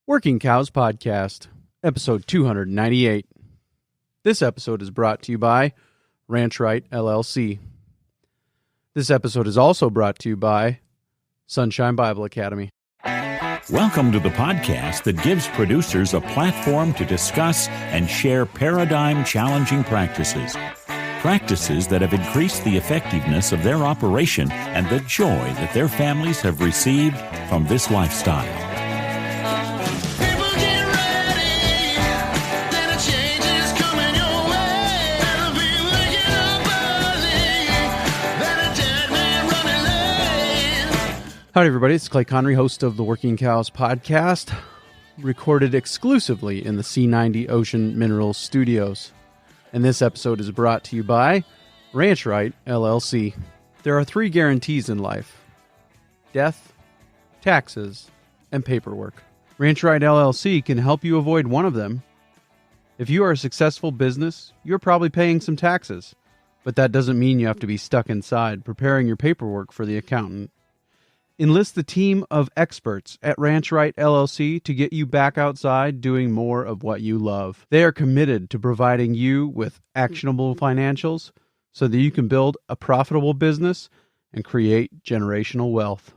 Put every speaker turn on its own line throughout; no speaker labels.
Working Cows Podcast, episode 298. This episode is brought to you by Ranch Right, LLC. This episode is also brought to you by Sunshine Bible Academy.
Welcome to the podcast that gives producers a platform to discuss and share paradigm-challenging practices. Practices that have increased the effectiveness of their operation and the joy that their families have received from this lifestyle.
Howdy, everybody. It's Clay Connery, host of the Working Cows Podcast, recorded exclusively in the C90 Ocean Minerals Studios. And this episode is brought to you by Ranch Right, LLC. There are 3 guarantees in life: death, taxes, and paperwork. Ranch Right, LLC can help you avoid one of them. If you are a successful business, you're probably paying some taxes, but that doesn't mean you have to be stuck inside preparing your paperwork for the accountant. Enlist the team of experts at Ranch Right LLC to get you back outside doing more of what you love. They are committed to providing you with actionable financials so that you can build a profitable business and create generational wealth.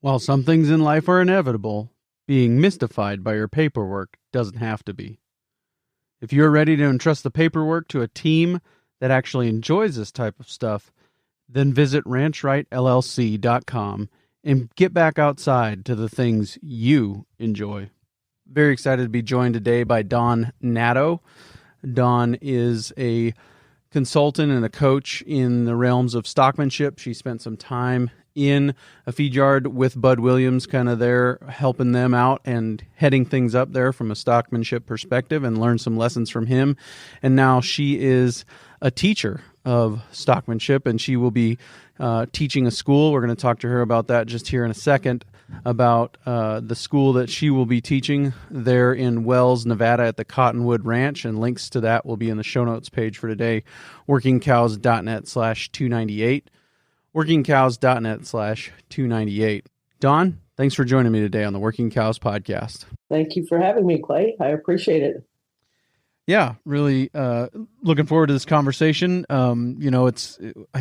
While some things in life are inevitable, being mystified by your paperwork doesn't have to be. If you're ready to entrust the paperwork to a team that actually enjoys this type of stuff, then visit ranchrightllc.com and get back outside to the things you enjoy. Very excited to be joined today by Dawn Hnatow. Dawn is a consultant and a coach in the realms of stockmanship. She spent some time in a feed yard with Bud Williams, kind of there helping them out and heading things up there from a stockmanship perspective, and learned some lessons from him. And now she is a teacher of stockmanship, and she will be teaching a school. We're going to talk to her about that just here in a second, about the school that she will be teaching there in Wells, Nevada at the Cottonwood Ranch, and links to that will be in the show notes page for today, workingcows.net/298, workingcows.net/298. Dawn, thanks for joining me today on the Working Cows Podcast.
Thank you for having me, Clay. I appreciate it.
Yeah, really looking forward to this conversation. I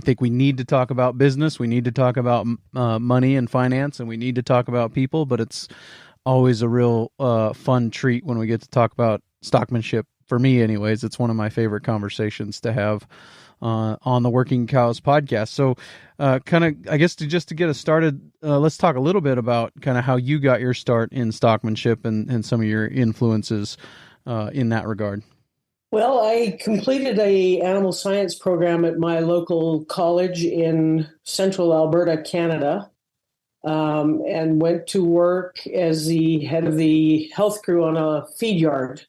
think we need to talk about business. We need to talk about money and finance, and we need to talk about people, but it's always a real fun treat when we get to talk about stockmanship. For me, anyways, it's one of my favorite conversations to have on the Working Cows Podcast. So to get us started, let's talk a little bit about kind of how you got your start in stockmanship and some of your influences in that regard.
Well, I completed a animal science program at my local college in central Alberta, Canada, and went to work as the head of the health crew on a feed yard,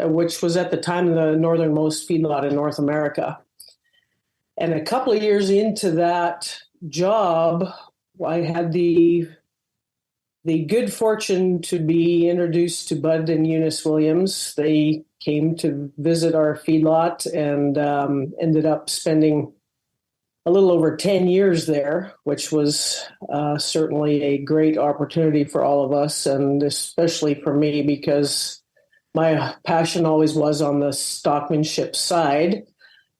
which was at the time the northernmost feedlot in North America. And a couple of years into that job, I had the good fortune to be introduced to Bud and Eunice Williams. They came to visit our feedlot and ended up spending a little over 10 years there, which was certainly a great opportunity for all of us, and especially for me, because my passion always was on the stockmanship side.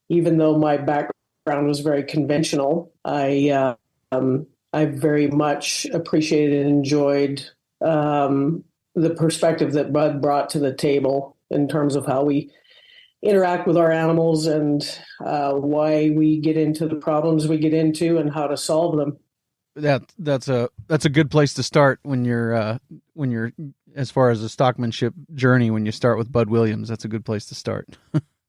Even though my background was very conventional, I very much appreciated and enjoyed the perspective that Bud brought to the table in terms of how we interact with our animals and why we get into the problems we get into and how to solve them.
That's a good place to start when you're as far as the stockmanship journey. When you start with Bud Williams, that's a good place to start.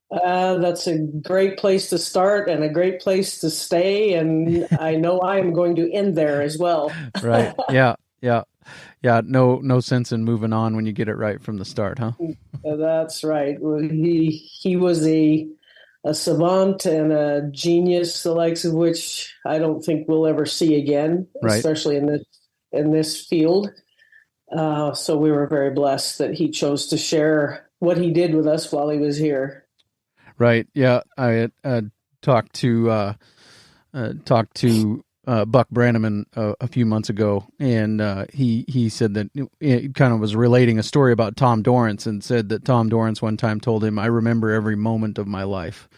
That's a great place to start and a great place to stay. And I know I am going to end there as well.
Right. Yeah. No sense in moving on when you get it right from the start, huh?
That's right. Well, he was a savant and a genius, the likes of which I don't think we'll ever see again, right, especially in this field. So we were very blessed that he chose to share what he did with us while he was here. Right.
Yeah. I talked to Buck Brannaman a few months ago, and he said that it kind of was relating a story about Tom Dorrance, and said that Tom Dorrance one time told him, "I remember every moment of my life."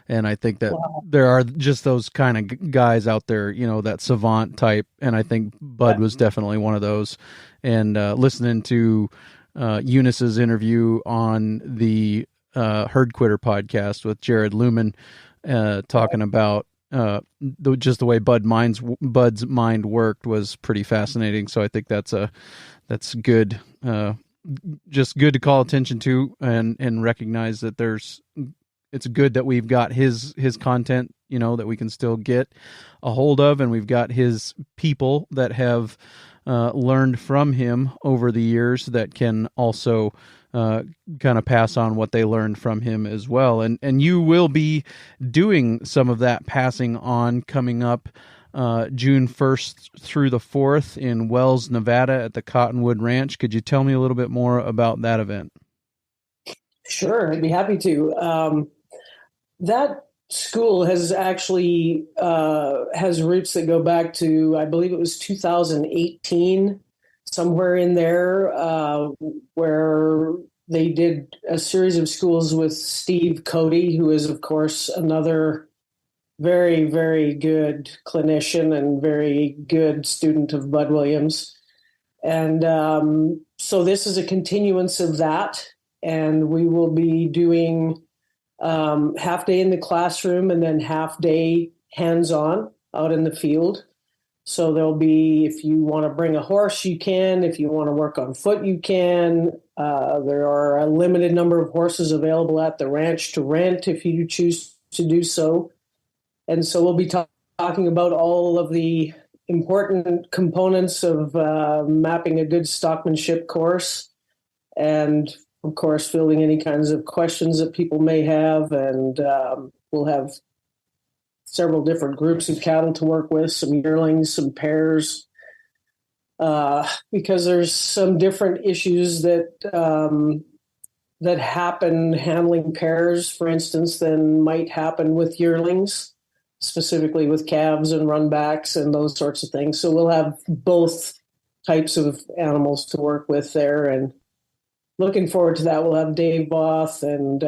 And I think that there are just those kind of guys out there, that savant type, and I think Bud was definitely one of those. And listening to Eunice's interview on the Herd Quitter podcast with Jared Lumen, talking about just the way Bud's mind worked was pretty fascinating. So I think that's good. Just good to call attention to and recognize that it's good that we've got his content, that we can still get a hold of, and we've got his people that have learned from him over the years that can also kind of pass on what they learned from him as well. And you will be doing some of that passing on coming up June 1st through the 4th in Wells, Nevada at the Cottonwood Ranch. Could you tell me a little bit more about that event?
Sure, I'd be happy to. That school has actually has roots that go back to, I believe it was 2018, somewhere in there, where they did a series of schools with Steve Cody, who is, of course, another very, very good clinician and very good student of Bud Williams. And so this is a continuance of that, and we will be doing half day in the classroom and then half day hands-on out in the field. So there'll be, if you want to bring a horse, you can. If you want to work on foot, you can. There are a limited number of horses available at the ranch to rent if you choose to do so. And so we'll be talking about all of the important components of mapping a good stockmanship course, and of course, fielding any kinds of questions that people may have. And we'll have several different groups of cattle to work with, some yearlings, some pairs, because there's some different issues that happen handling pairs, for instance, than might happen with yearlings, specifically with calves and runbacks and those sorts of things. So we'll have both types of animals to work with there, and looking forward to that. We'll have Dave Both and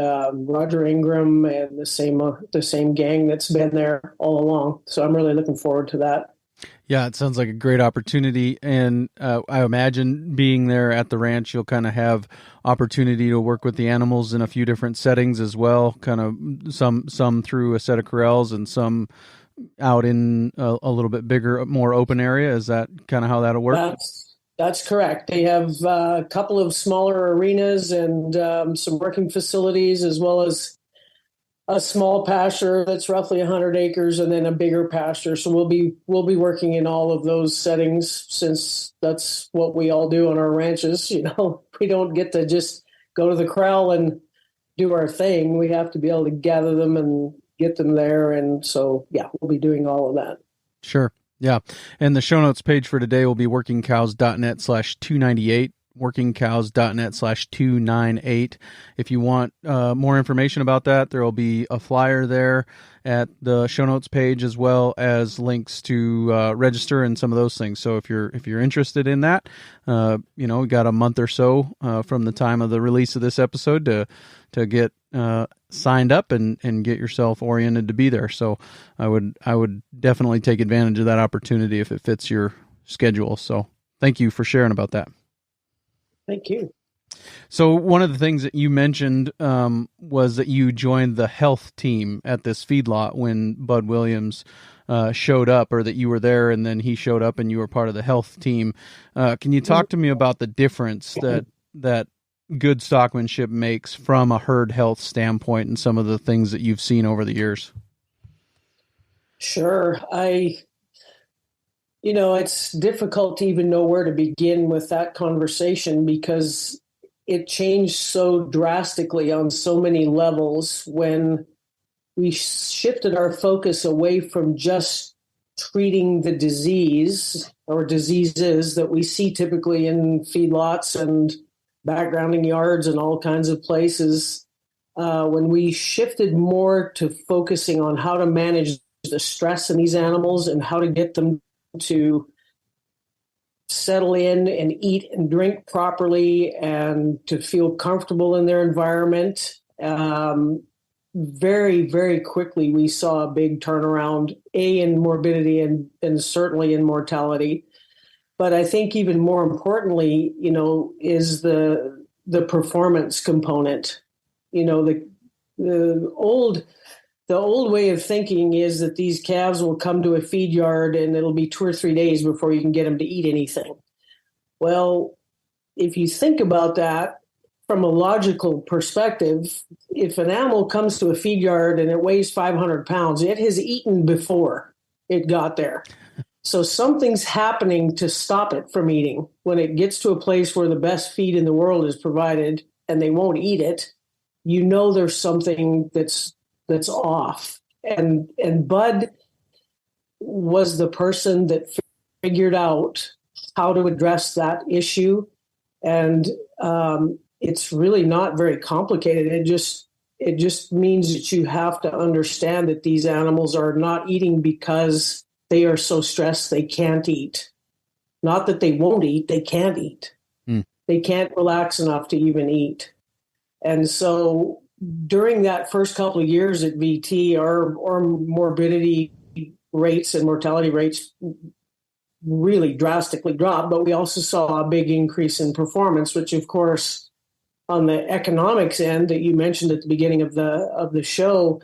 Roger Ingram and the same gang that's been there all along. So I'm really looking forward to that.
Yeah, it sounds like a great opportunity. And I imagine being there at the ranch, you'll kind of have opportunity to work with the animals in a few different settings as well, kind of some through a set of corrals and some out in a little bit bigger, more open area. Is that kind of how that'll work?
That's correct. They have a couple of smaller arenas and some working facilities, as well as a small pasture that's roughly 100 acres, and then a bigger pasture. So we'll be working in all of those settings, since that's what we all do on our ranches. We don't get to just go to the corral and do our thing. We have to be able to gather them and get them there. And so, yeah, we'll be doing all of that.
Sure. Yeah. And the show notes page for today will be workingcows.net/298, workingcows.net/298. If you want more information about that, there will be a flyer there at the show notes page, as well as links to register and some of those things. So if you're interested in that, we got a month or so from the time of the release of this episode to get signed up and get yourself oriented to be there. So I would definitely take advantage of that opportunity if it fits your schedule. So thank you for sharing about that.
Thank you.
So one of the things that you mentioned was that you joined the health team at this feedlot when Bud Williams showed up, or that you were there and then he showed up and you were part of the health team. Can you talk to me about the difference that good stockmanship makes from a herd health standpoint and some of the things that you've seen over the years?
Sure. It's difficult to even know where to begin with that conversation, because it changed so drastically on so many levels when we shifted our focus away from just treating the disease or diseases that we see typically in feedlots and backgrounding yards and all kinds of places. When we shifted more to focusing on how to manage the stress in these animals and how to get them to settle in and eat and drink properly and to feel comfortable in their environment. Very, very quickly, we saw a big turnaround, in morbidity and certainly in mortality. But I think even more importantly, is the performance component. The old way of thinking is that these calves will come to a feed yard and it'll be 2 or 3 days before you can get them to eat anything. Well, if you think about that from a logical perspective, if an animal comes to a feed yard and it weighs 500 pounds, it has eaten before it got there. So something's happening to stop it from eating. When it gets to a place where the best feed in the world is provided and they won't eat it, there's something that's off. And Bud was the person that figured out how to address that issue. And it's really not very complicated. It just means that you have to understand that these animals are not eating because they are so stressed they can't eat. Not that they won't eat, they can't eat. They can't relax enough to even eat. And so during that first couple of years at VT, our morbidity rates and mortality rates really drastically dropped, but we also saw a big increase in performance, which of course, on the economics end that you mentioned at the beginning of the show,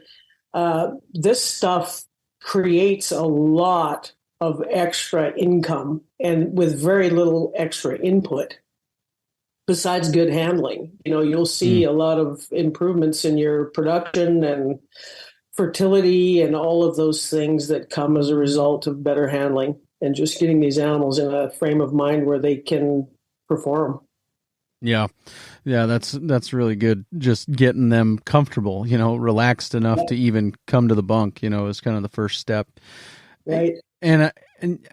this stuff creates a lot of extra income and with very little extra input. Besides good handling, you'll see a lot of improvements in your production and fertility and all of those things that come as a result of better handling and just getting these animals in a frame of mind where they can perform.
Yeah, that's really good. Just getting them comfortable, relaxed enough to even come to the bunk, is kind of the first step.
Right.
And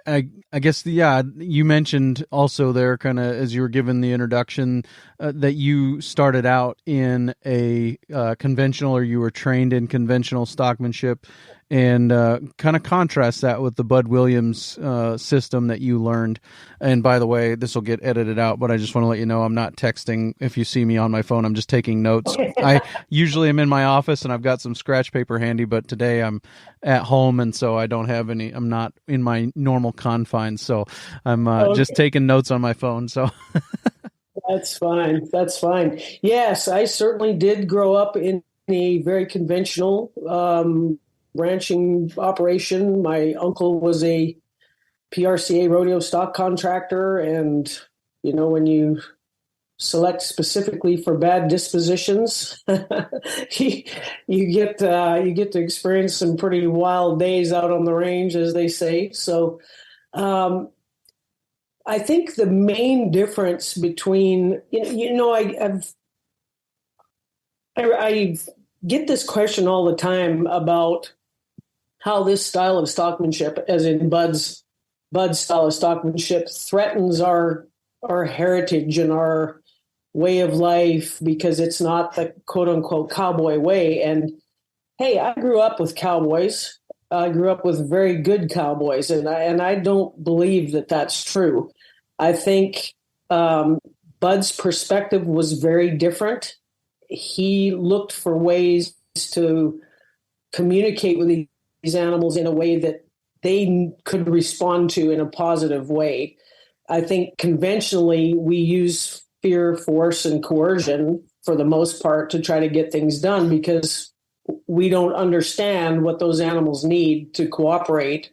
I guess, you mentioned also there kind of as you were given the introduction that you started out in a conventional, or you were trained in conventional stockmanship, and kind of contrast that with the Bud Williams system that you learned. And by the way, this will get edited out, but I just want to let you know I'm not texting. If you see me on my phone, I'm just taking notes. I usually am in my office and I've got some scratch paper handy, but today I'm at home, and so I don't have any. I'm not in my normal confines, so I'm just taking notes on my phone. So
That's fine. That's fine. Yes, I certainly did grow up in a very conventional ranching operation. My uncle was a PRCA rodeo stock contractor, and when you select specifically for bad dispositions, you get to experience some pretty wild days out on the range, as they say. So I think the main difference between I get this question all the time about how this style of stockmanship, as in Bud's style of stockmanship, threatens our heritage and our way of life because it's not the quote unquote cowboy way. And hey, I grew up with cowboys. I grew up with very good cowboys, and I don't believe that that's true. I think Bud's perspective was very different. He looked for ways to communicate with these animals in a way that they could respond to in a positive way. I think conventionally we use fear, force, and coercion for the most part to try to get things done because we don't understand what those animals need to cooperate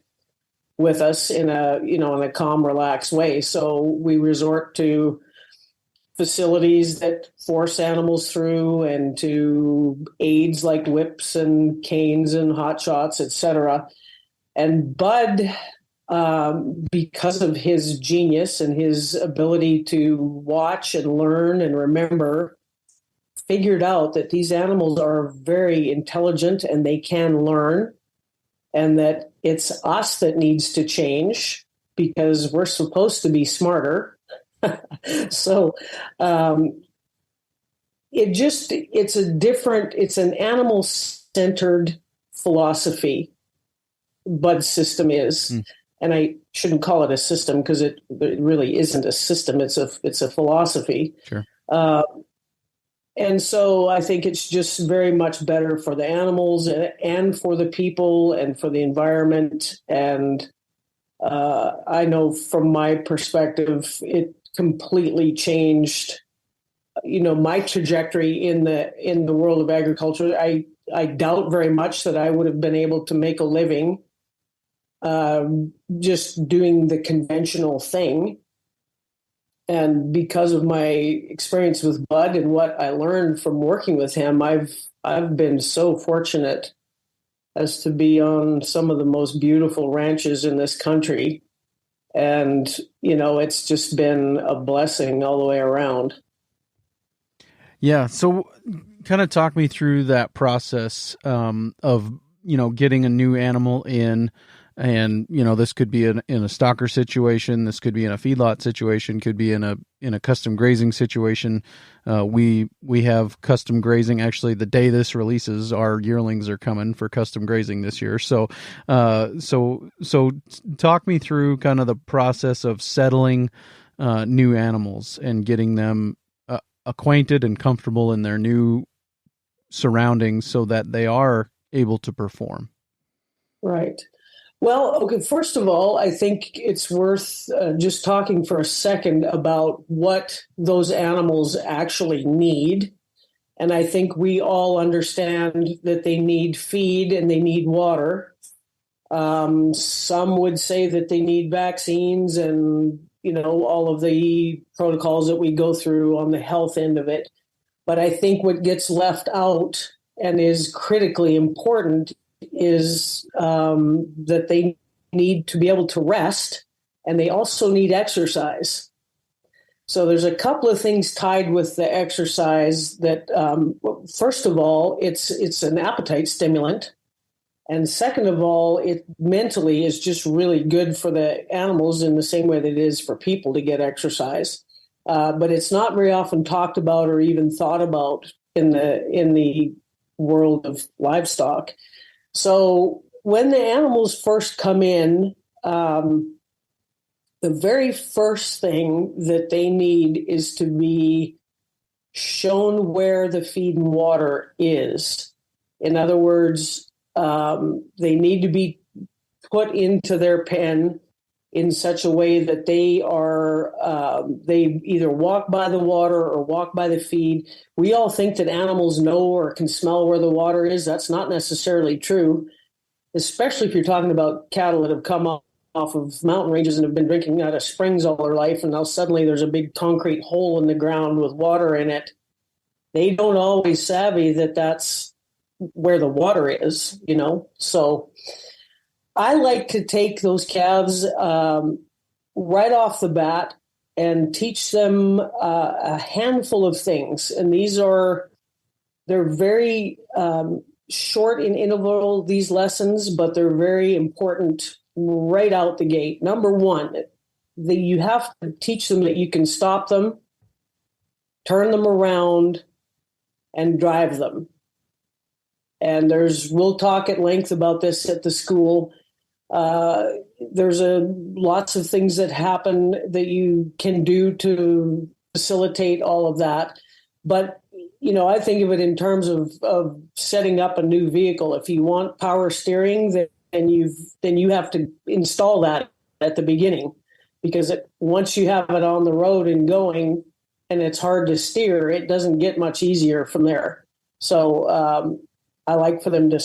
with us in a calm, relaxed way. So we resort to facilities that force animals through and to aids like whips and canes and hot shots, etc. And Bud, because of his genius and his ability to watch and learn and remember, figured out that these animals are very intelligent and they can learn, and that it's us that needs to change because we're supposed to be smarter. So it's an animal-centered philosophy bud system is.
Mm.
And I shouldn't call it a system because it really isn't a system. It's a philosophy.
Sure.
And so I think it's just very much better for the animals and for the people and for the environment. And I know from my perspective, it completely changed, my trajectory in the world of agriculture. I doubt very much that I would have been able to make a living just doing the conventional thing. And because of my experience with Bud and what I learned from working with him, I've been so fortunate as to be on some of the most beautiful ranches in this country. And, it's just been a blessing all the way around.
Yeah. So kind of talk me through that process of, getting a new animal in. And, this could be in a stocker situation. This could be in a feedlot situation, could be in a custom grazing situation. We have custom grazing. Actually, the day this releases, our yearlings are coming for custom grazing this year. So talk me through kind of the process of settling new animals and getting them acquainted and comfortable in their new surroundings so that they are able to perform.
Right. Well, okay, first of all, I think it's worth just talking for a second about what those animals actually need. And I think we all understand that they need feed and they need water. Some would say that they need vaccines and, all of the protocols that we go through on the health end of it. But I think what gets left out and is critically important is that they need to be able to rest, and they also need exercise. So there's a couple of things tied with the exercise that, first of all, it's an appetite stimulant. And second of all, it mentally is just really good for the animals in the same way that it is for people to get exercise. But it's not very often talked about or even thought about in the world of livestock. So when the animals first come in, the very first thing that they need is to be shown where the feed and water is. In other words, they need to be put into their pen in such a way that they either walk by the water or walk by the feed. We all think that animals know or can smell where the water is. That's not necessarily true, especially if you're talking about cattle that have come off of mountain ranges and have been drinking out of springs all their life, and now suddenly there's a big concrete hole in the ground with water in it. They don't always savvy that that's where the water is, So I like to take those calves right off the bat and teach them a handful of things. And they're very short in interval, these lessons, but they're very important right out the gate. Number one, you have to teach them that you can stop them, turn them around, and drive them. And we'll talk at length about this at the school. There's lots of things that happen that you can do to facilitate all of that. But, I think of it in terms of setting up a new vehicle. If you want power steering, then you have to install that at the beginning, because once you have it on the road and going and it's hard to steer, it doesn't get much easier from there. So I like for them to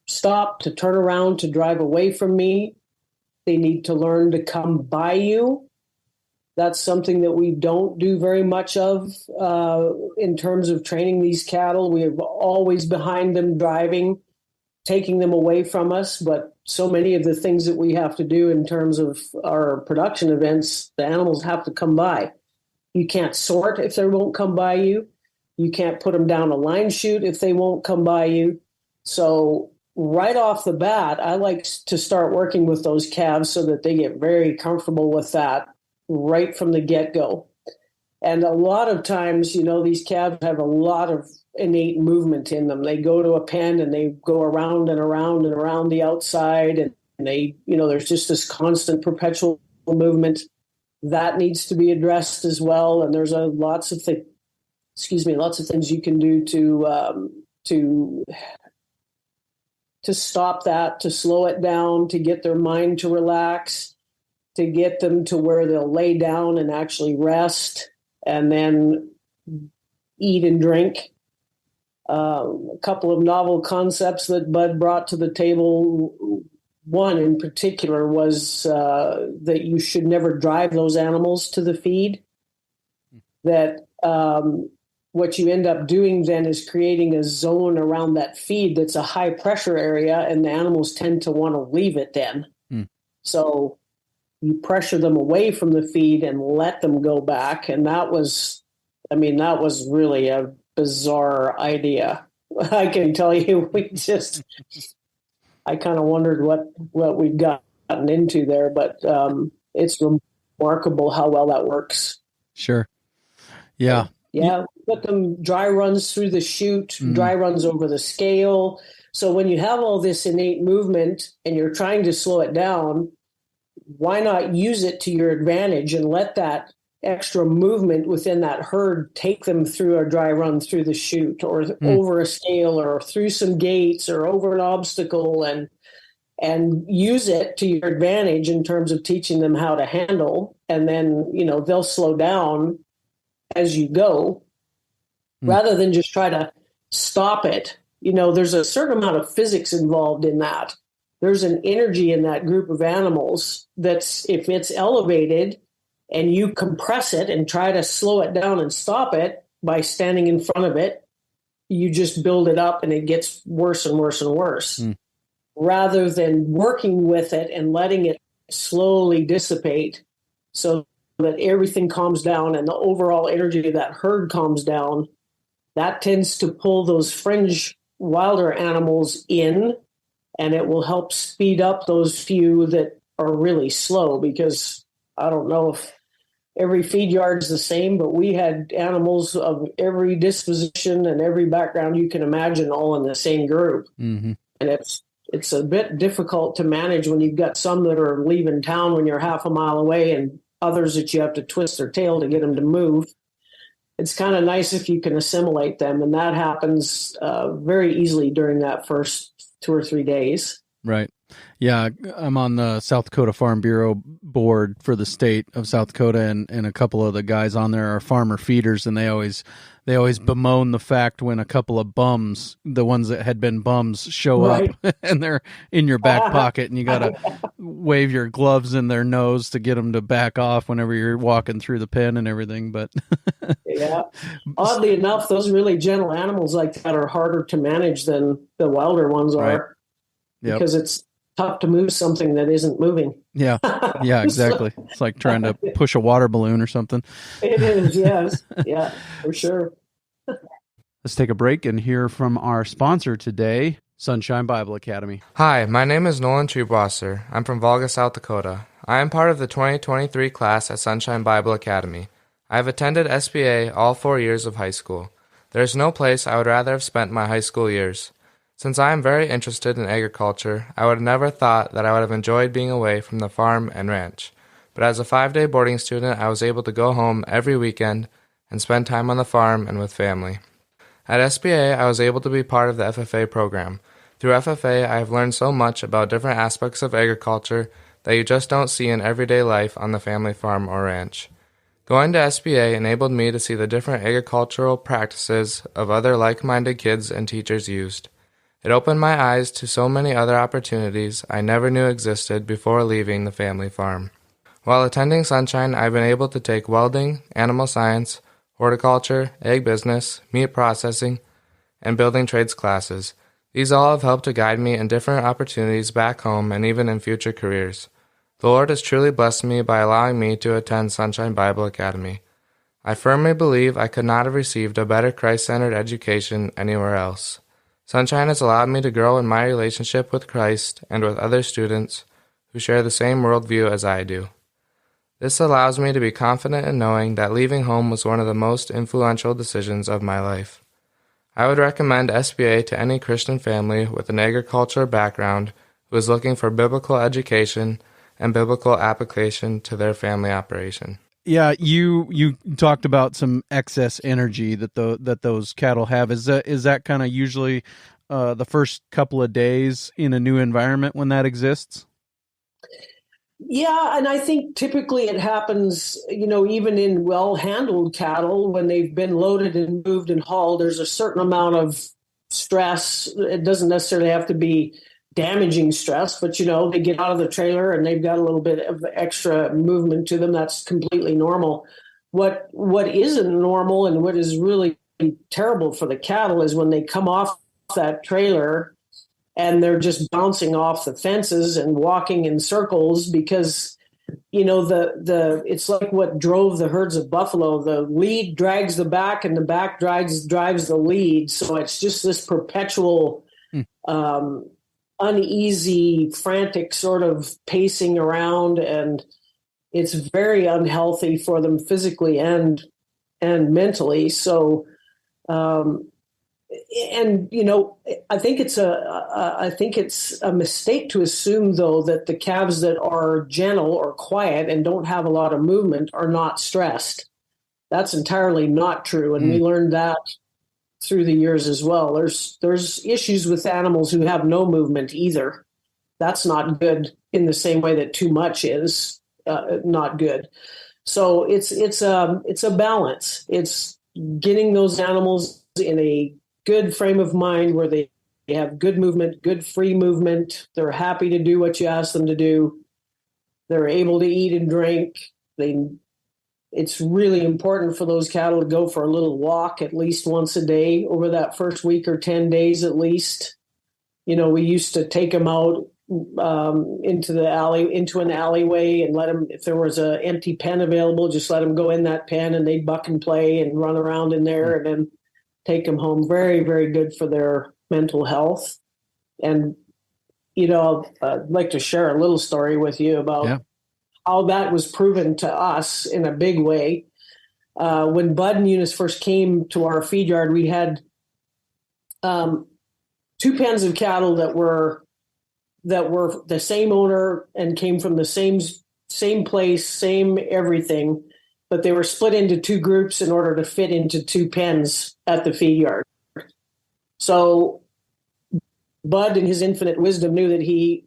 stop, to turn around, to drive away from me. They need to learn to come by you. That's something that we don't do very much of in terms of training these cattle. We are always behind them driving, taking them away from us. But so many of the things that we have to do in terms of our production events, the animals have to come by. You can't sort if they won't come by you. You can't put them down a line chute if they won't come by you. So right off the bat, I like to start working with those calves so that they get very comfortable with that right from the get-go. And a lot of times, these calves have a lot of innate movement in them. They go to a pen and they go around and around and around the outside, and there's just this constant perpetual movement that needs to be addressed as well. And there's lots of things you can do to stop that, to slow it down, to get their mind to relax, to get them to where they'll lay down and actually rest and then eat and drink. A couple of novel concepts that Bud brought to the table. One in particular was that you should never drive those animals to the feed. That what you end up doing then is creating a zone around that feed that's a high pressure area, and the animals tend to want to leave it then. So you pressure them away from the feed and let them go back. And that was really a bizarre idea. I can tell you, I kind of wondered what we'd gotten into there, but it's remarkable how well that works.
Sure. Yeah.
Yeah. Put them dry runs through the chute, dry runs over the scale. So when you have all this innate movement and you're trying to slow it down, why not use it to your advantage and let that extra movement within that herd take them through a dry run through the chute or over a scale or through some gates or over an obstacle, and use it to your advantage in terms of teaching them how to handle. And then, they'll slow down as you go rather than just try to stop it. There's a certain amount of physics involved in that. There's an energy in that group of animals that's, if it's elevated and you compress it and try to slow it down and stop it by standing in front of it, you just build it up and it gets worse and worse and worse. Rather than working with it and letting it slowly dissipate so that everything calms down and the overall energy of that herd calms down, that tends to pull those fringe wilder animals in, and it will help speed up those few that are really slow. Because I don't know if every feed yard is the same, but we had animals of every disposition and every background you can imagine all in the same group. And it's a bit difficult to manage when you've got some that are leaving town when you're half a mile away and others that you have to twist their tail to get them to move. It's kind of nice if you can assimilate them, and that happens very easily during that first 2 or 3 days.
Right. Yeah, I'm on the South Dakota Farm Bureau board for the state of South Dakota, and a couple of the guys on there are farmer feeders, and they always bemoan the fact when a couple of bums, the ones that had been bums, show up and they're in your back pocket, and you got to wave your gloves in their nose to get them to back off whenever you're walking through the pen and everything. But
yeah, oddly enough, those really gentle animals like that are harder to manage than the wilder ones are, because it's tough to move something that isn't moving. Yeah,
exactly. It's like trying to push a water balloon or something.
It is, yes. Yeah, for sure.
Let's take a break and hear from our sponsor today, Sunshine Bible Academy.
Hi, my name is Nolan Treebwasser. I'm from Volga, South Dakota. I am part of the 2023 class at Sunshine Bible Academy. I have attended SBA all 4 years of high school. There is no place I would rather have spent my high school years. Since I am very interested in agriculture, I would have never thought that I would have enjoyed being away from the farm and ranch. But as a 5-day boarding student, I was able to go home every weekend and spend time on the farm and with family. At SBA, I was able to be part of the FFA program. Through FFA, I have learned so much about different aspects of agriculture that you just don't see in everyday life on the family farm or ranch. Going to SBA enabled me to see the different agricultural practices of other like-minded kids and teachers used. It opened my eyes to so many other opportunities I never knew existed before leaving the family farm. While attending Sunshine, I've been able to take welding, animal science, horticulture, egg business, meat processing, and building trades classes. These all have helped to guide me in different opportunities back home and even in future careers. The Lord has truly blessed me by allowing me to attend Sunshine Bible Academy. I firmly believe I could not have received a better Christ-centered education anywhere else. Sunshine has allowed me to grow in my relationship with Christ and with other students who share the same worldview as I do. This allows me to be confident in knowing that leaving home was one of the most influential decisions of my life. I would recommend SBA to any Christian family with an agriculture background who is looking for biblical education and biblical application to their family operation.
Yeah, you talked about some excess energy that those cattle have. Is that kind of usually the first couple of days in a new environment when that exists?
Yeah, and I think typically it happens, even in well-handled cattle, when they've been loaded and moved and hauled, there's a certain amount of stress. It doesn't necessarily have to be damaging stress, but, they get out of the trailer and they've got a little bit of extra movement to them. That's completely normal. What isn't normal and what is really terrible for the cattle is when they come off that trailer and they're just bouncing off the fences and walking in circles because, it's like what drove the herds of buffalo. The lead drags the back and the back drives the lead. So it's just this perpetual uneasy, frantic sort of pacing around, and it's very unhealthy for them physically and mentally. So, I think it's a mistake to assume, though, that the calves that are gentle or quiet and don't have a lot of movement are not stressed. That's entirely not true, and we learned that through the years as well. There's issues with animals who have no movement either. That's not good in the same way that too much is not good. So it's a balance. It's getting those animals in a good frame of mind where they have good movement, good free movement. They're happy to do what you ask them to do. They're able to eat and drink. It's really important for those cattle to go for a little walk at least once a day over that first week or 10 days at least. We used to take them out into an alleyway and let them, if there was an empty pen available, just let them go in that pen and they'd buck and play and run around in there and then take them home. Very, very good for their mental health. And, I'd like to share a little story with you about how that was proven to us in a big way. When Bud and Eunice first came to our feed yard, we had 2 pens of cattle that were the same owner and came from the same place, same everything, but they were split into 2 groups in order to fit into 2 pens at the feed yard. So Bud, in his infinite wisdom, knew that he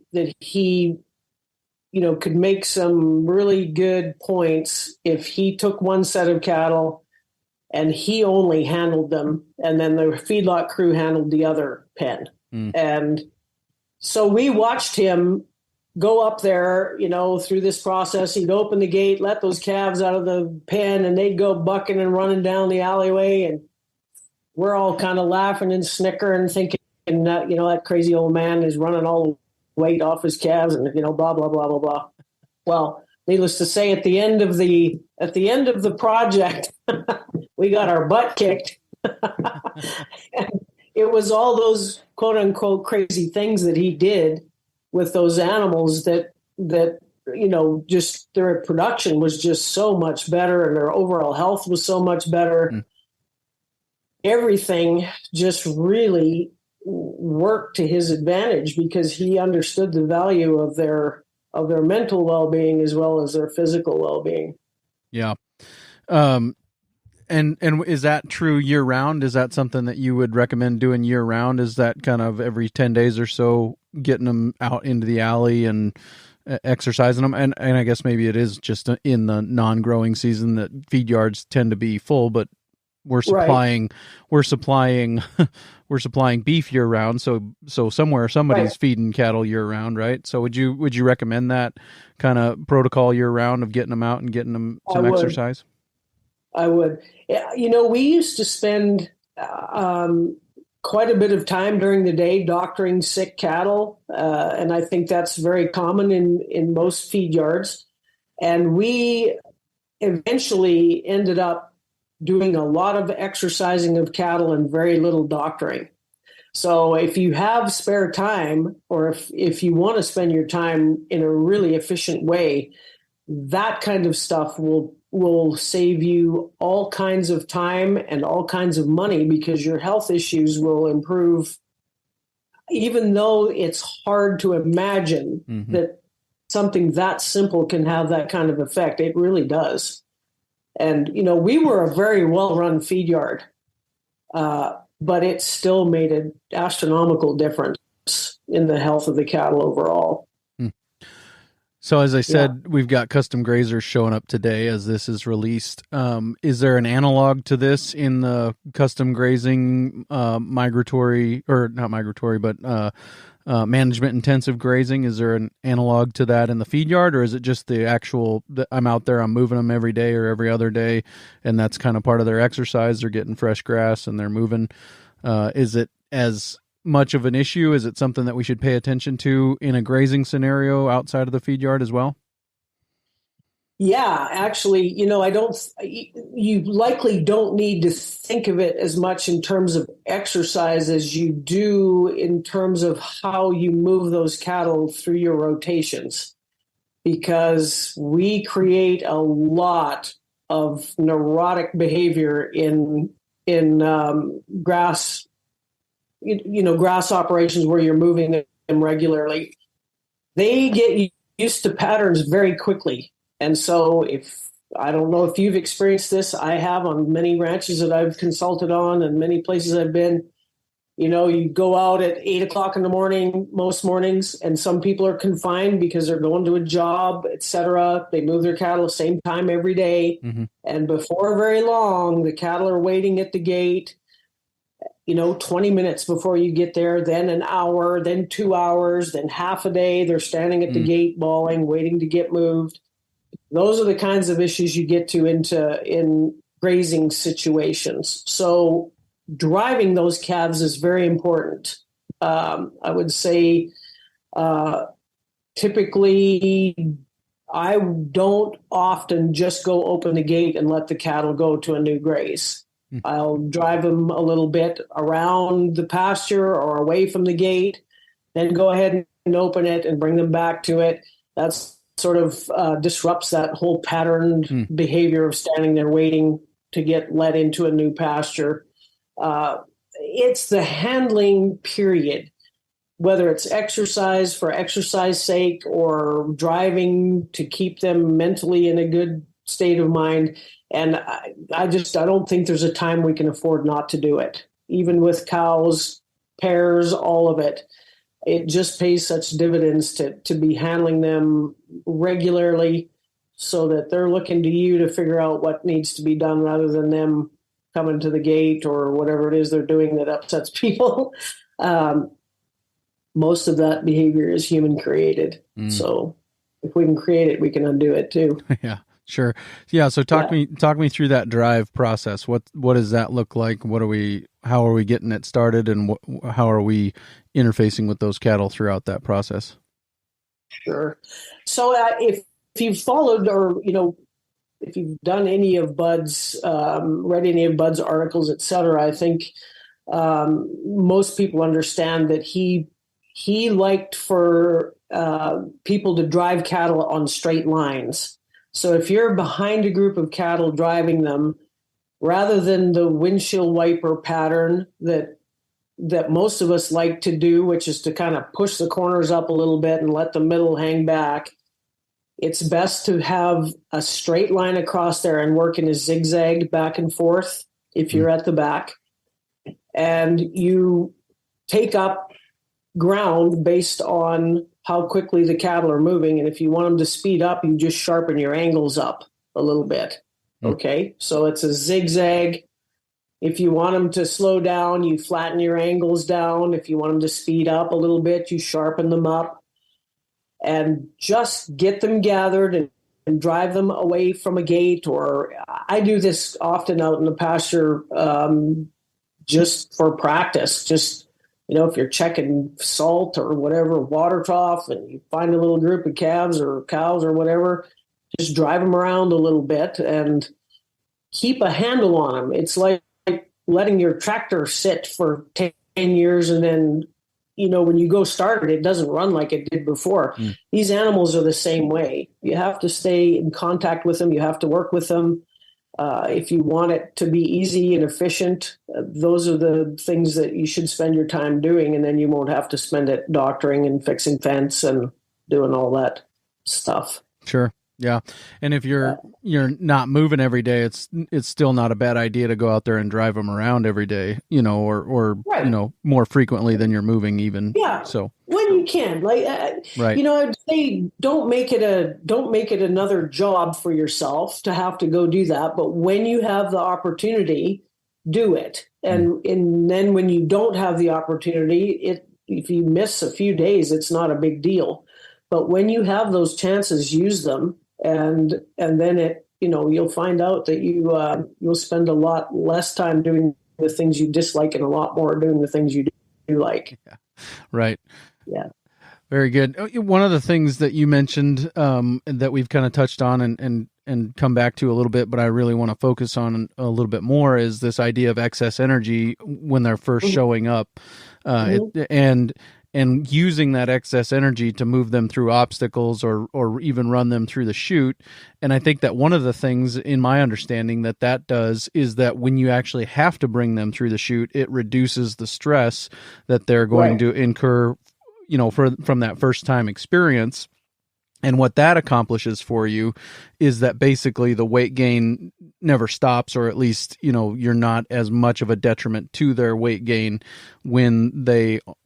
could make some really good points if he took one set of cattle and he only handled them, and then the feedlot crew handled the other pen. And so we watched him go up there, through this process. He'd open the gate, let those calves out of the pen, and they'd go bucking and running down the alleyway. And we're all kind of laughing and snickering, thinking that, that crazy old man is running all the weight off his calves and, blah, blah, blah, blah, blah. Well, needless to say, at the end of the project, we got our butt kicked. And it was all those quote unquote crazy things that he did with those animals that just their production was just so much better and their overall health was so much better. Everything just really worked to his advantage because he understood the value of their mental well-being as well as their physical well-being.
Yeah. And is that true year round? Is that something that you would recommend doing year round? Is that kind of every 10 days or so getting them out into the alley and exercising them? And I guess maybe it is just in the non-growing season that feed yards tend to be full, but we're supplying beef year round. So somewhere somebody's feeding cattle year round, right? So would you recommend that kind of protocol year round of getting them out and getting them some exercise?
I would. We used to spend quite a bit of time during the day doctoring sick cattle, and I think that's very common in most feed yards. And we eventually ended up doing a lot of exercising of cattle and very little doctoring. So if you have spare time, or if you want to spend your time in a really efficient way, that kind of stuff will save you all kinds of time and all kinds of money because your health issues will improve even though it's hard to imagine that something that simple can have that kind of effect, it really does. And, we were a very well-run feed yard, but it still made an astronomical difference in the health of the cattle overall.
So as I said, we've got custom grazers showing up today as this is released. Is there an analog to this in the custom grazing management intensive grazing? Is there an analog to that in the feed yard, or is it just the actual, I'm out there, I'm moving them every day or every other day, and that's kind of part of their exercise? They're getting fresh grass and they're moving. Is it as much of an issue? Is it something that we should pay attention to in a grazing scenario outside of the feed yard as well?
Yeah, actually, you likely don't need to think of it as much in terms of exercise as you do in terms of how you move those cattle through your rotations, because we create a lot of neurotic behavior in grass grass operations where you're moving them regularly. They get used to patterns very quickly. And so I don't know if you've experienced this, I have on many ranches that I've consulted on and many places I've been. You go out at 8:00 in the morning, most mornings, and some people are confined because they're going to a job, etc. They move their cattle the same time every day. And before very long, the cattle are waiting at the gate, 20 minutes before you get there, then an hour, then 2 hours, then half a day. They're standing at the gate bawling, waiting to get moved. Those are the kinds of issues you get to in grazing situations. So driving those calves is very important. I would say typically I don't often just go open the gate and let the cattle go to a new graze. I'll drive them a little bit around the pasture or away from the gate, then go ahead and open it and bring them back to it. That's sort of disrupts that whole patterned behavior of standing there waiting to get let into a new pasture. It's the handling period, whether it's exercise for exercise sake or driving to keep them mentally in a good state of mind. And I don't think there's a time we can afford not to do it. Even with cows, pairs, all of it. It just pays such dividends to be handling them regularly so that they're looking to you to figure out what needs to be done rather than them coming to the gate or whatever it is they're doing that upsets people. Most of that behavior is human created. So if we can create it, we can undo it too.
Yeah. Sure. Yeah. So talk me through that drive process. What does that look like? How are we getting it started, and how are we interfacing with those cattle throughout that process?
Sure. So if you've followed or, if you've done any of Bud's, read any of Bud's articles, et cetera, I think most people understand that he liked for people to drive cattle on straight lines. So if you're behind a group of cattle driving them, rather than the windshield wiper pattern that most of us like to do, which is to kind of push the corners up a little bit and let the middle hang back, it's best to have a straight line across there and work in a zigzag back and forth if you're at the back. And you take up ground based on how quickly the cattle are moving. And if you want them to speed up, you just sharpen your angles up a little bit. Okay. So it's a zigzag. If you want them to slow down, you flatten your angles down. If you want them to speed up a little bit, you sharpen them up, and just get them gathered and drive them away from a gate. Or I do this often out in the pasture just for practice. Just, if you're checking salt or whatever, water trough, and you find a little group of calves or cows or whatever, just drive them around a little bit and keep a handle on them. It's like letting your tractor sit for 10 years and then, when you go start it, it doesn't run like it did before. These animals are the same way. You have to stay in contact with them. You have to work with them. If you want it to be easy and efficient, those are the things that you should spend your time doing, and then you won't have to spend it doctoring and fixing fence and doing all that stuff.
Sure. Yeah. And if you're not moving every day, it's still not a bad idea to go out there and drive them around every day, or
Right.
more frequently than you're moving even.
Yeah.
So
When you can, like,
right.
I'd say don't make it another job for yourself to have to go do that. But when you have the opportunity, do it. And then when you don't have the opportunity, if you miss a few days, it's not a big deal. But when you have those chances, use them, and then you'll find out that you'll spend a lot less time doing the things you dislike and a lot more doing the things you do like.
Yeah. Right.
Yeah.
Very good. One of the things that you mentioned that we've kind of touched on and come back to a little bit, but I really want to focus on a little bit more, is this idea of excess energy when they're first showing up, and using that excess energy to move them through obstacles or even run them through the chute. And I think that one of the things, in my understanding, that does is that when you actually have to bring them through the chute, it reduces the stress that they're going to incur, from that first time experience. And what that accomplishes for you is that basically the weight gain never stops, or at least, you're not as much of a detriment to their weight gain when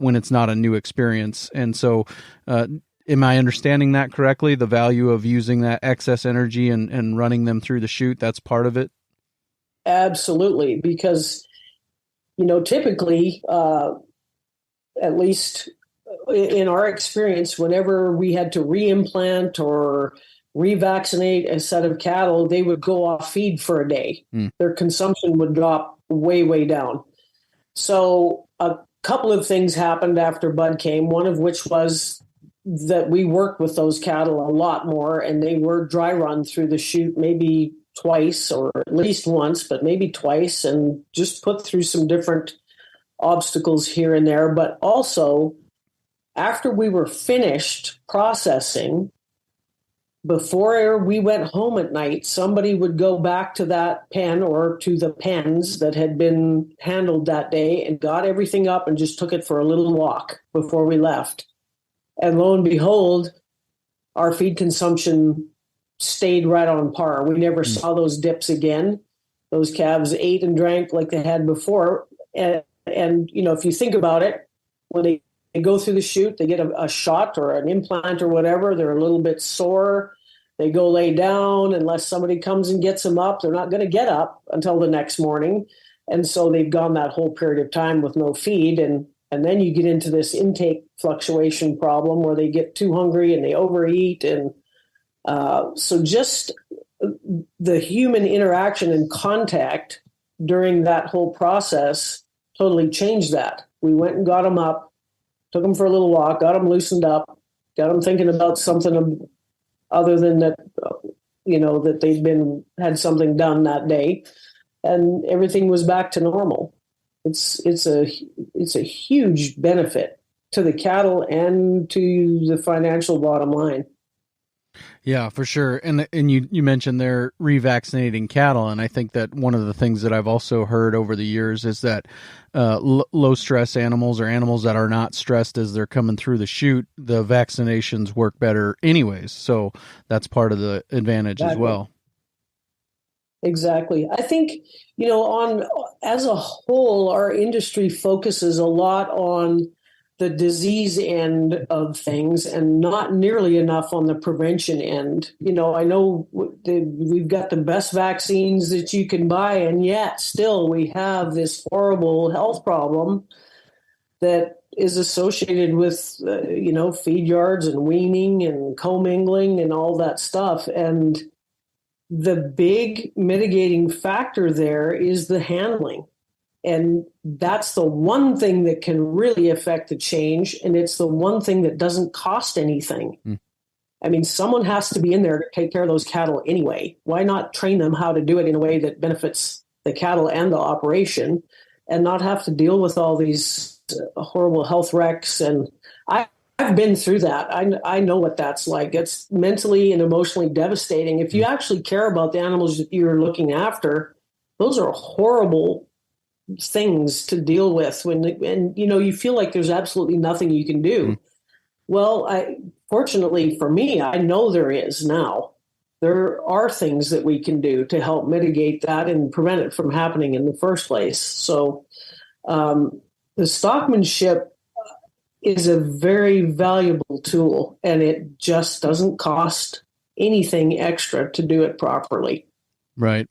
it's not a new experience. And so, am I understanding that correctly? The value of using that excess energy and running them through the chute, that's part of it?
Absolutely. Because, typically, at least in our experience, whenever we had to reimplant or revaccinate a set of cattle, they would go off feed for a day. Their consumption would drop way, way down. So a couple of things happened after Bud came, one of which was that we worked with those cattle a lot more, and they were dry run through the chute maybe twice, or at least once, but maybe twice, and just put through some different obstacles here and there. But also, after we were finished processing, before we went home at night, somebody would go back to that pen or to the pens that had been handled that day and got everything up and just took it for a little walk before we left. And lo and behold, our feed consumption stayed right on par. We never saw those dips again. Those calves ate and drank like they had before. And if you think about it, when they go through the chute, they get a shot or an implant or whatever, they're a little bit sore. They go lay down. Unless somebody comes and gets them up, they're not going to get up until the next morning. And so they've gone that whole period of time with no feed. And then you get into this intake fluctuation problem where they get too hungry and they overeat. And so just the human interaction and contact during that whole process totally changed that. We went and got them up, took them for a little walk, got them loosened up, got them thinking about something other than that, that they'd had something done that day, and everything was back to normal. It's a huge benefit to the cattle and to the financial bottom line.
Yeah, for sure. And you mentioned they're revaccinating cattle, and I think that one of the things that I've also heard over the years is that low stress animals, or animals that are not stressed as they're coming through the chute, the vaccinations work better anyways. So that's part of the advantage as well.
Exactly. I think, as a whole, our industry focuses a lot on the disease end of things and not nearly enough on the prevention end. I know we've got the best vaccines that you can buy, and yet still we have this horrible health problem that is associated with, feed yards and weaning and commingling and all that stuff. And the big mitigating factor there is the handling. And that's the one thing that can really affect the change. And it's the one thing that doesn't cost anything. I mean, someone has to be in there to take care of those cattle anyway. Why not train them how to do it in a way that benefits the cattle and the operation, and not have to deal with all these horrible health wrecks? And I I've been through that. I know what that's like. It's mentally and emotionally devastating. If you actually care about the animals that you're looking after, those are horrible things to deal with and you feel like there's absolutely nothing you can do. Well, fortunately for me, I know there is now. There are things that we can do to help mitigate that and prevent it from happening in the first place. So the stockmanship is a very valuable tool, and it just doesn't cost anything extra to do it properly.
Right.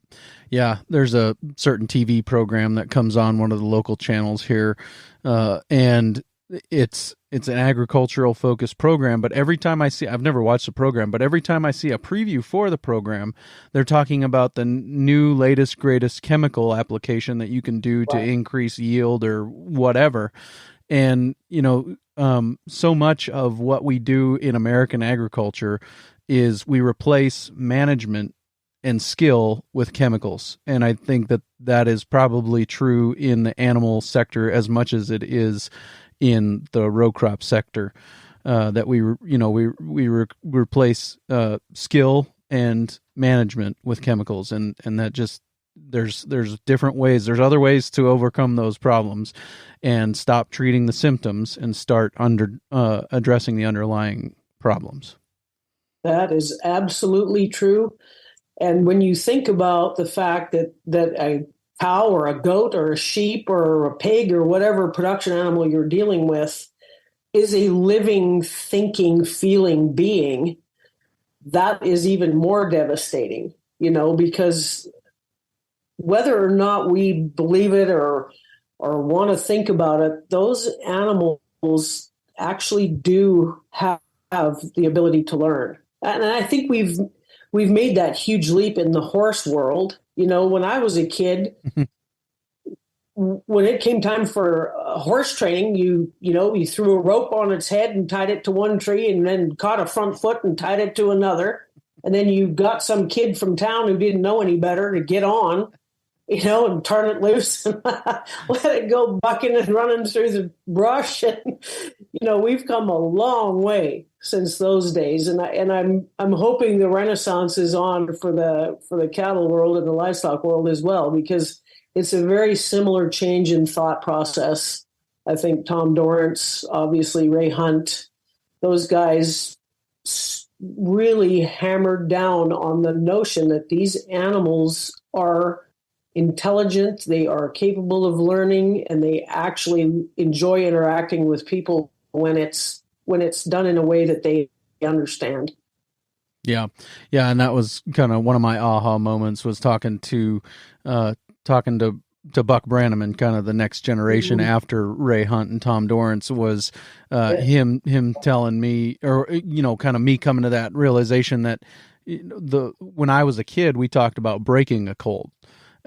Yeah, there's a certain TV program that comes on one of the local channels here, and it's an agricultural focused program. But every time I've never watched the program, but every time I see a preview for the program, they're talking about the new, latest, greatest chemical application that you can do to increase yield or whatever. And so much of what we do in American agriculture is we replace management and skill with chemicals. And I think that is probably true in the animal sector as much as it is in the row crop sector, that we replace skill and management with chemicals. And that just, there's different ways. There's other ways to overcome those problems and stop treating the symptoms and start addressing the underlying problems.
That is absolutely true. And when you think about the fact that a cow or a goat or a sheep or a pig or whatever production animal you're dealing with is a living, thinking, feeling being, that is even more devastating, because whether or not we believe it or want to think about it, those animals actually do have the ability to learn. And I think we've made that huge leap in the horse world. When I was a kid, when it came time for horse training, you threw a rope on its head and tied it to one tree and then caught a front foot and tied it to another. And then you got some kid from town who didn't know any better to get on, and turn it loose and let it go bucking and running through the brush. And, we've come a long way since those days. And I'm hoping the Renaissance is on for the cattle world and the livestock world as well, because it's a very similar change in thought process. I think Tom Dorrance, obviously Ray Hunt, those guys really hammered down on the notion that these animals are intelligent, they are capable of learning, and they actually enjoy interacting with people when it's done in a way that they understand.
Yeah, and that was kind of one of my aha moments, was talking to Buck Branham and kind of the next generation after Ray Hunt and Tom Dorrance, was him telling me, or kind of me coming to that realization that when I was a kid, we talked about breaking a colt.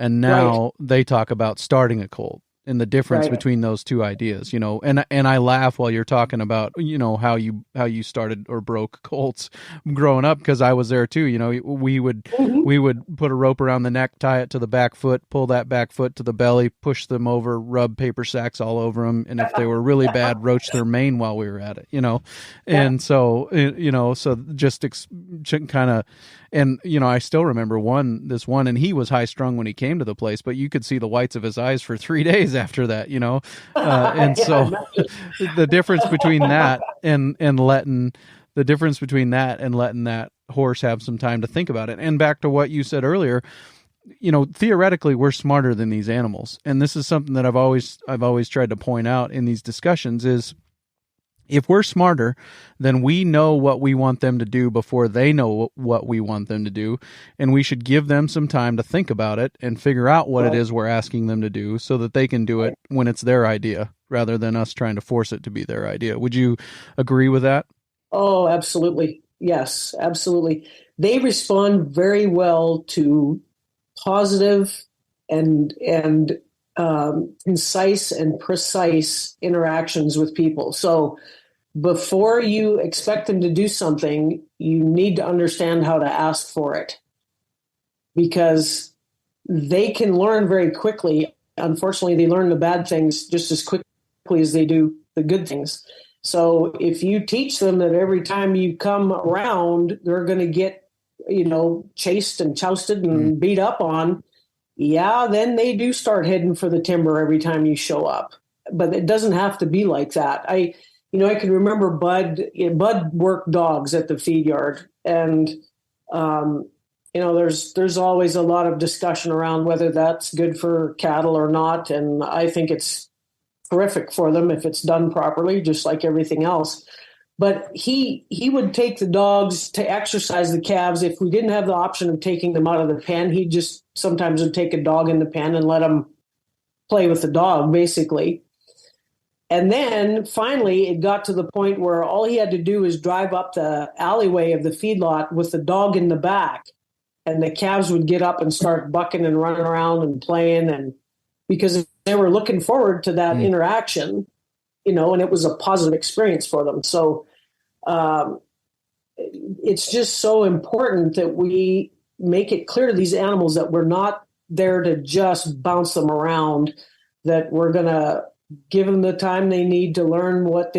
And now they talk about starting a colt, and the difference between those two ideas, and I laugh while you're talking about, how you started or broke colts growing up, because I was there too. We would put a rope around the neck, tie it to the back foot, pull that back foot to the belly, push them over, rub paper sacks all over them, and if they were really bad, roach their mane while we were at it, and so so just kind of. And, I still remember this one, and he was high strung when he came to the place, but you could see the whites of his eyes for 3 days after that, and so the difference between that and letting that horse have some time to think about it. And back to what you said earlier, theoretically, we're smarter than these animals. And this is something that I've always tried to point out in these discussions is, if we're smarter, then we know what we want them to do before they know what we want them to do, and we should give them some time to think about it and figure out what it is we're asking them to do so that they can do it when it's their idea, rather than us trying to force it to be their idea. Would you agree with that?
Oh, absolutely. Yes, absolutely. They respond very well to positive and concise and precise interactions with people. So before you expect them to do something, you need to understand how to ask for it, because they can learn very quickly. Unfortunately, they learn the bad things just as quickly as they do the good things. So if you teach them that every time you come around, they're going to get, chased and jousted and beat up on, then they do start heading for the timber every time you show up. But it doesn't have to be like that. I can remember Bud worked dogs at the feed yard, and there's always a lot of discussion around whether that's good for cattle or not, and I think it's terrific for them if it's done properly, just like everything else. But he would take the dogs to exercise the calves. If we didn't have the option of taking them out of the pen, he just sometimes would take a dog in the pen and let them play with the dog, basically. And then finally, it got to the point where all he had to do was drive up the alleyway of the feedlot with the dog in the back, and the calves would get up and start bucking and running around and playing, and because they were looking forward to that interaction, and it was a positive experience for them. So it's just so important that we make it clear to these animals that we're not there to just bounce them around, that we're going to give them the time they need to learn what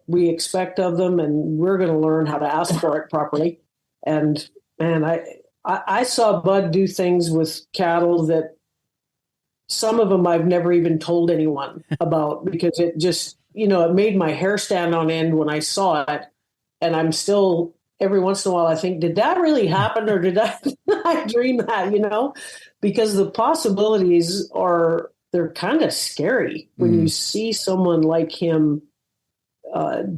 we expect of them, and we're going to learn how to ask for it properly. And man, I saw Bud do things with cattle that some of them I've never even told anyone about, because it just, it made my hair stand on end when I saw it. And I'm still, every once in a while, I think, did that really happen, or did I dream that, because the possibilities they're kind of scary when you see someone like him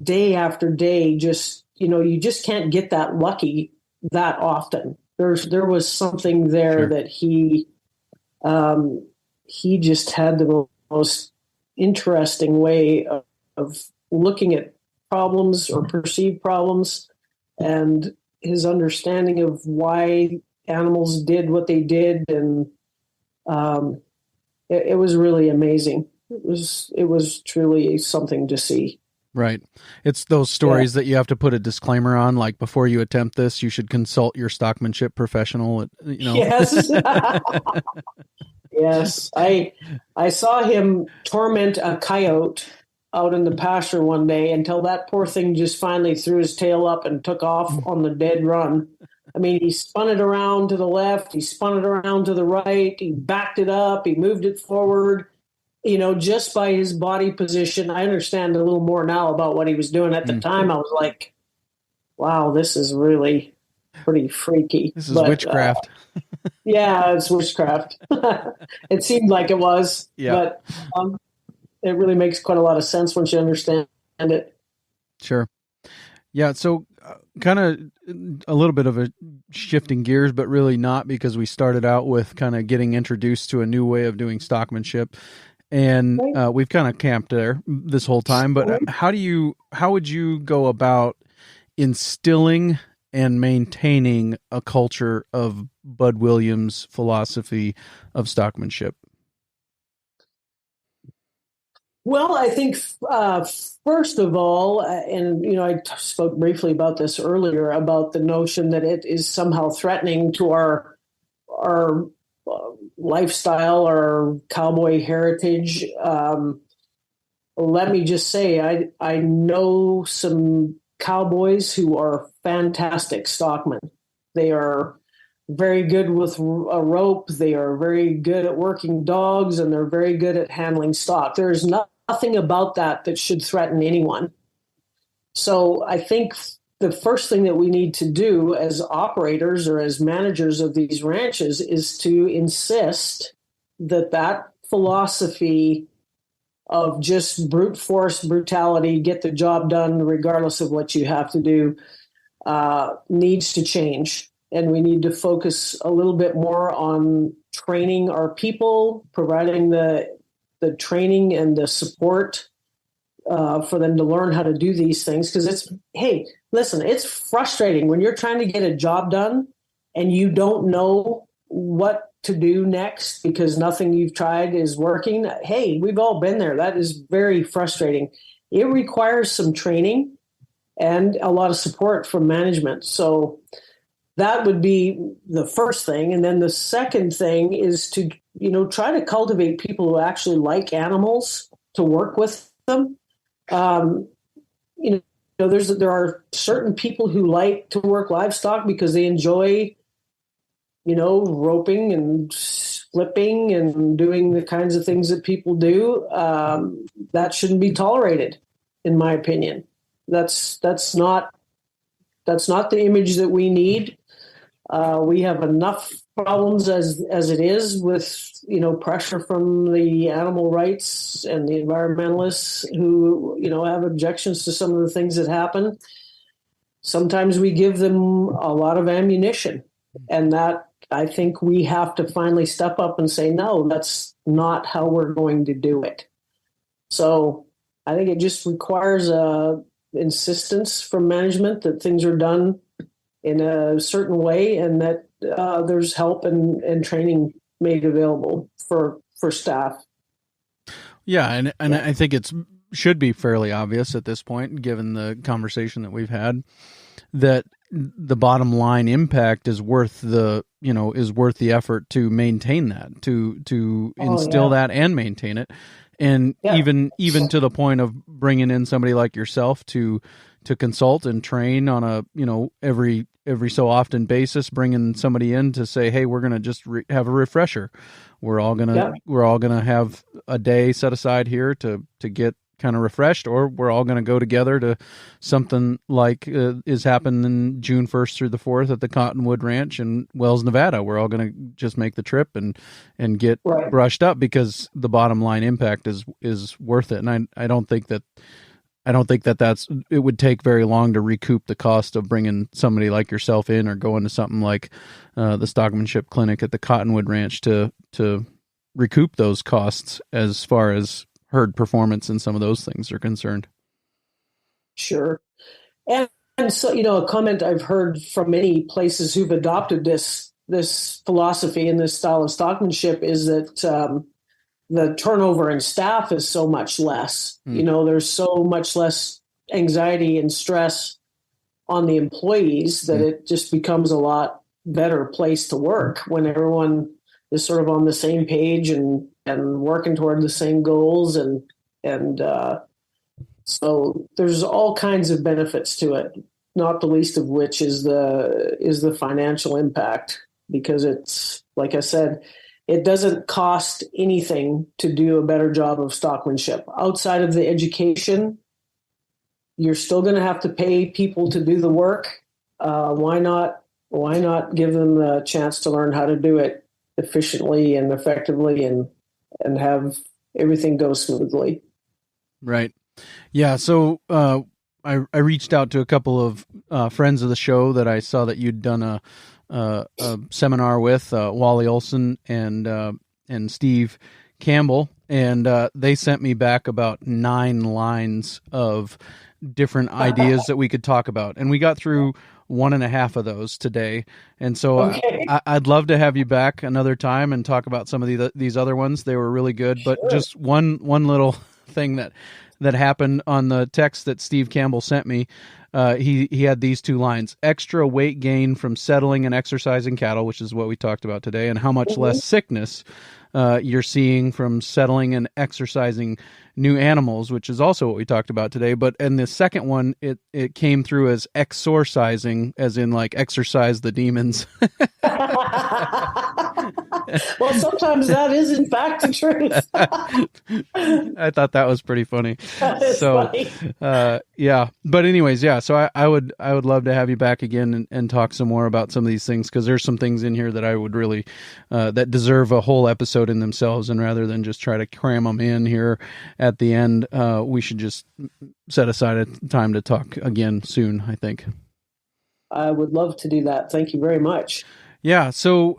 day after day. Just, you just can't get that lucky that often. There was something there that he just had the most interesting way of looking at problems or perceived problems, and his understanding of why animals did what they did. And it was really amazing. It was truly something to see.
Right. It's those stories that you have to put a disclaimer on, like, before you attempt this, you should consult your stockmanship professional.
Yes. Yes. I saw him torment a coyote out in the pasture one day until that poor thing just finally threw his tail up and took off on the dead run. I mean, he spun it around to the left, he spun it around to the right, he backed it up, he moved it forward, just by his body position. I understand a little more now about what he was doing. At the time, I was like, wow, this is really pretty freaky.
This is witchcraft.
Yeah, it's witchcraft. It seemed like it was, but it really makes quite a lot of sense once you understand it.
Sure. Yeah, so kind of a little bit of a shifting gears, but really not, because we started out with kind of getting introduced to a new way of doing stockmanship, and we've kind of camped there this whole time. But how would you go about instilling and maintaining a culture of Bud Williams' philosophy of stockmanship?
Well, I think first of all, and I spoke briefly about this earlier, about the notion that it is somehow threatening to our lifestyle, our cowboy heritage. Let me just say, I know some cowboys who are fantastic stockmen. They are very good with a rope. They are very good at working dogs, and they're very good at handling stock. There's nothing about that should threaten anyone. So I think the first thing that we need to do as operators or as managers of these ranches is to insist that philosophy of just brute force brutality, get the job done regardless of what you have to do, needs to change. And we need to focus a little bit more on training our people, providing the training and the support for them to learn how to do these things. Because it's frustrating when you're trying to get a job done and you don't know what to do next because nothing you've tried is working. Hey, we've all been there. That is very frustrating. It requires some training and a lot of support from management. So that would be the first thing. And then the second thing is to, try to cultivate people who actually like animals, to work with them. you know, there are certain people who like to work livestock because they enjoy, you know, roping and flipping and doing the kinds of things that people do. That shouldn't be tolerated, in my opinion. That's not the image that we need. We have enough problems as it is with, you know, pressure from the animal rights and the environmentalists who, you know, have objections to some of the things that happen. Sometimes we give them a lot of ammunition, and that I think we have to finally step up and say, no, that's not how we're going to do it. So I think it just requires insistence from management that things are done in a certain way, and that there's help and training made available for staff.
Yeah, and I think it should be fairly obvious at this point, given the conversation that we've had, that the bottom line impact is worth the effort to maintain that, to instill that and maintain it, and even to the point of bringing in somebody like yourself to consult and train on a, you know, every so often basis, bringing somebody in to say, hey, we're going to just have a refresher. We're all gonna have a day set aside here to get kind of refreshed, or we're all going to go together to something like is happening June 1st through the 4th at the Cottonwood Ranch in Wells, Nevada. We're all going to just make the trip and get brushed up, because the bottom line impact is worth it. And I don't think that it would take very long to recoup the cost of bringing somebody like yourself in, or going to something like the Stockmanship clinic at the Cottonwood Ranch to recoup those costs as far as herd performance and some of those things are concerned.
Sure. And so, you know, a comment I've heard from many places who've adopted this philosophy and this style of stockmanship is that the turnover in staff is so much less. You know, there's so much less anxiety and stress on the employees that it just becomes a lot better place to work when everyone is sort of on the same page and working toward the same goals. And so there's all kinds of benefits to it, not the least of which is the financial impact, because it's, like I said, it doesn't cost anything to do a better job of stockmanship. Outside of the education, you're still going to have to pay people to do the work. Why not give them the chance to learn how to do it efficiently and effectively and have everything go smoothly? Right.
Yeah. So I reached out to a couple of friends of the show that I saw that you'd done a seminar with, Wally Olson and Steve Campbell, and they sent me back about 9 lines of different ideas that we could talk about, and we got through 1.5 of those today. And so I'd love to have you back another time and talk about some of these other ones. They were really good, but just one little thing that happened on the text that Steve Campbell sent me. He had these 2 lines: extra weight gain from settling and exercising cattle, which is what we talked about today, and how much less sickness you're seeing from settling and exercising new animals, which is also what we talked about today. But in the second one, it came through as exorcising, as in like exorcise the demons.
Well, sometimes that is in fact the truth.
I thought that was pretty funny.
Funny.
Yeah. But anyways, yeah. So I would love to have you back again and talk some more about some of these things, because there's some things in here that I would really that deserve a whole episode in themselves. And rather than just try to cram them in here at the end, we should just set aside a time to talk again soon, I think.
I would love to do that. Thank you very much.
Yeah. So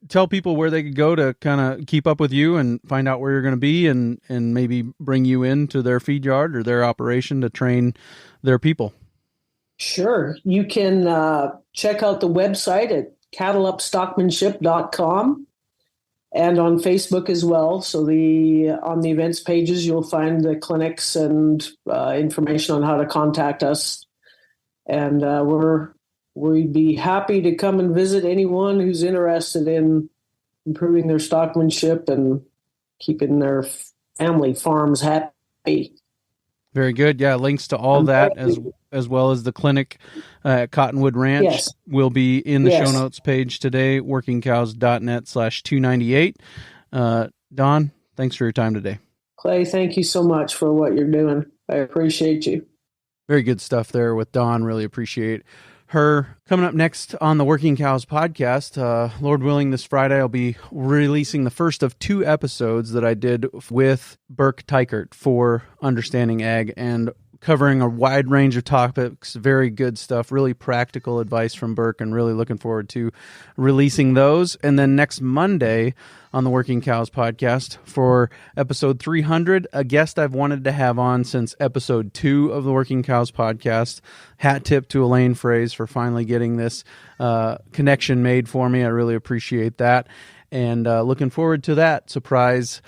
tell people where they could go to kind of keep up with you and find out where you're going to be, and maybe bring you into their feed yard or their operation to train their people.
Sure. You can check out the website at cattleupstockmanship.com and on Facebook as well. So on the events pages, you'll find the clinics and information on how to contact us. And we'd be happy to come and visit anyone who's interested in improving their stockmanship and keeping their family farms happy.
Very good. Yeah, links to all that as well as the clinic at Cottonwood Ranch will be in the show notes page today, workingcows.net/298. Dawn, thanks for your time today.
Clay, thank you so much for what you're doing. I appreciate you.
Very good stuff there with Dawn. Really appreciate her. Coming up next on the Working Cows podcast, Lord willing, this Friday I'll be releasing the first of 2 episodes that I did with Burke Teichert for Understanding Ag, and covering a wide range of topics. Very good stuff, really practical advice from Burke, and really looking forward to releasing those. And then next Monday on the Working Cows podcast for episode 300, a guest I've wanted to have on since episode 2 of the Working Cows podcast. Hat tip to Elaine Fraze for finally getting this connection made for me. I really appreciate that. And looking forward to that surprise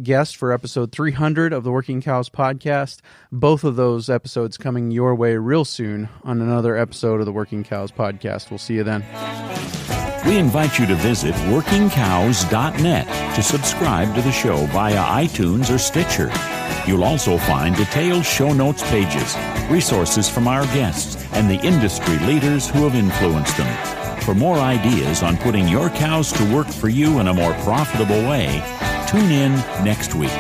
guest for episode 300 of the Working Cows podcast. Both of those episodes coming your way real soon on another episode of the Working Cows podcast. We'll see you then.
We invite you to visit workingcows.net to subscribe to the show via iTunes or Stitcher. You'll also find detailed show notes pages, resources from our guests, and the industry leaders who have influenced them. For more ideas on putting your cows to work for you in a more profitable way, tune in next week.